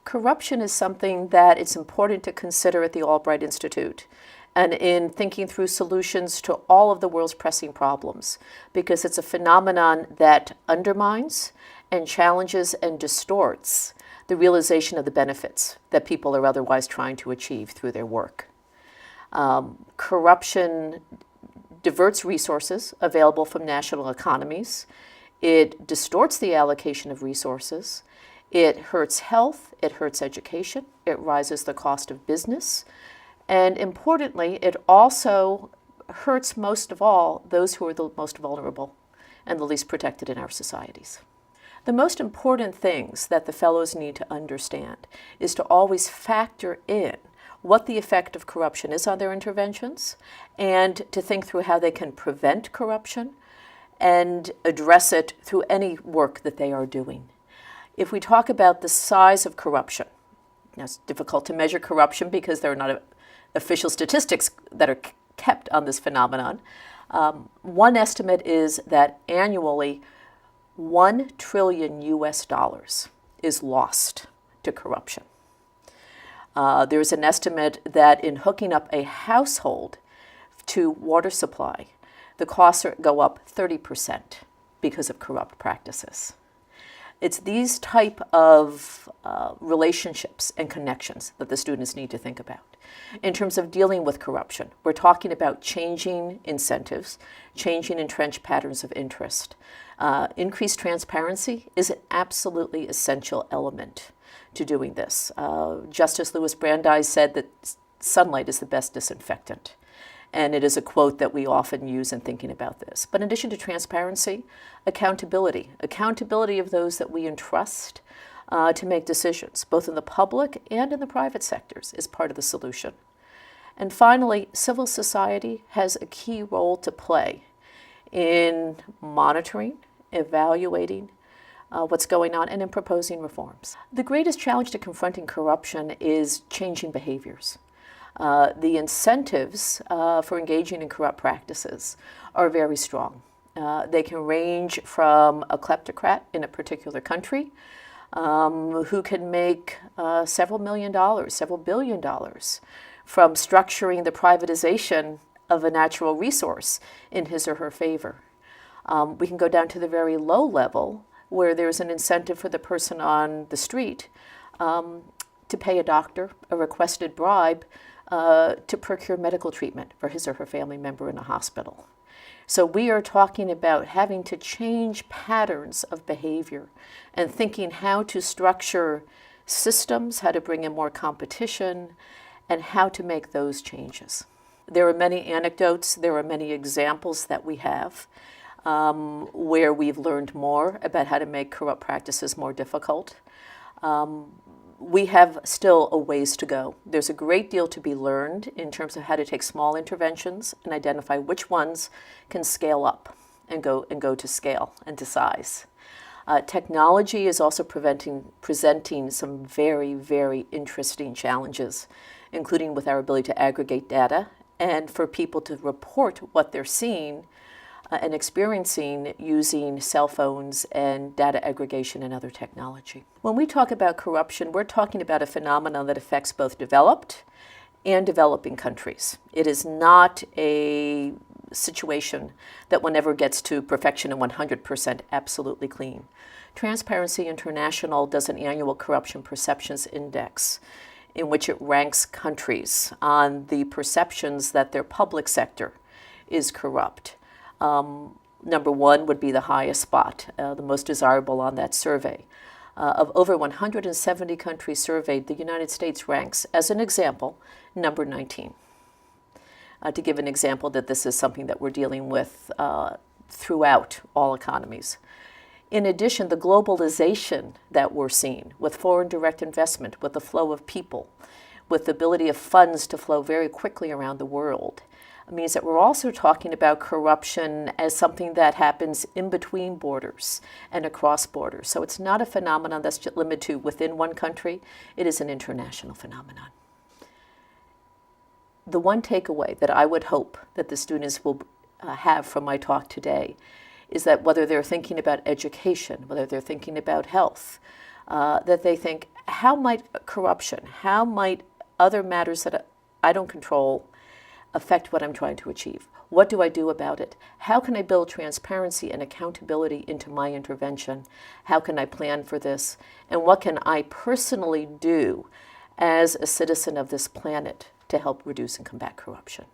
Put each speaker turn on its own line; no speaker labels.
Corruption is something that it's important to consider at the Albright Institute and in thinking through solutions to all of the world's pressing problems, because it's a phenomenon that undermines and challenges and distorts the realization of the benefits that people are otherwise trying to achieve through their work. Corruption diverts resources available from national economies. It distorts the allocation of resources. It hurts health, it hurts education, it rises the cost of business, and importantly, it also hurts most of all those who are the most vulnerable and the least protected in our societies. The most important things that the fellows need to understand is to always factor in what the effect of corruption is on their interventions and to think through how they can prevent corruption and address it through any work that they are doing. If we talk about the size of corruption, now it's difficult to measure corruption because there are not official statistics that are kept on this phenomenon. One estimate is that annually $1 trillion is lost to corruption. There's an estimate that in hooking up a household to water supply, the costs go up 30% because of corrupt practices. It's these type of relationships and connections that the students need to think about. In terms of dealing with corruption, we're talking about changing incentives, changing entrenched patterns of interest. Increased transparency is an absolutely essential element to doing this. Justice Louis Brandeis said that sunlight is the best disinfectant. And it is a quote that we often use in thinking about this. But in addition to transparency, accountability of those that we entrust to make decisions, both in the public and in the private sectors, is part of the solution. And finally, civil society has a key role to play in monitoring, evaluating what's going on, and in proposing reforms. The greatest challenge to confronting corruption is changing behaviors. The incentives for engaging in corrupt practices are very strong. They can range from a kleptocrat in a particular country who can make several $1 million, several $1 billion from structuring the privatization of a natural resource in his or her favor. We can go down to the very low level where there's an incentive for the person on the street to pay a doctor a requested bribe to procure medical treatment for his or her family member in a hospital. So we are talking about having to change patterns of behavior and thinking how to structure systems, how to bring in more competition, and how to make those changes. There are many anecdotes, there are many examples that we have where we've learned more about how to make corrupt practices more difficult. We have still a ways to go. There's a great deal to be learned in terms of how to take small interventions and identify which ones can scale up and go to scale and to size. Technology is also presenting some very, very interesting challenges, including with our ability to aggregate data and for people to report what they're seeing and experiencing using cell phones and data aggregation and other technology. When we talk about corruption, we're talking about a phenomenon that affects both developed and developing countries. It is not a situation that one ever gets to perfection and 100% absolutely clean. Transparency International does an annual corruption perceptions index in which it ranks countries on the perceptions that their public sector is corrupt. Number one would be the highest spot, the most desirable on that survey. Of over 170 countries surveyed, the United States ranks, as an example, number 19. To give an example that this is something that we're dealing with throughout all economies. In addition, the globalization that we're seeing with foreign direct investment, with the flow of people, with the ability of funds to flow very quickly around the world, means that we're also talking about corruption as something that happens in between borders and across borders. So it's not a phenomenon that's just limited to within one country. It is an international phenomenon. The one takeaway that I would hope that the students will have from my talk today is that whether they're thinking about education, whether they're thinking about health, that they think, how might corruption, how might other matters that I don't control affect what I'm trying to achieve? What do I do about it? How can I build transparency and accountability into my intervention? How can I plan for this? And what can I personally do as a citizen of this planet to help reduce and combat corruption?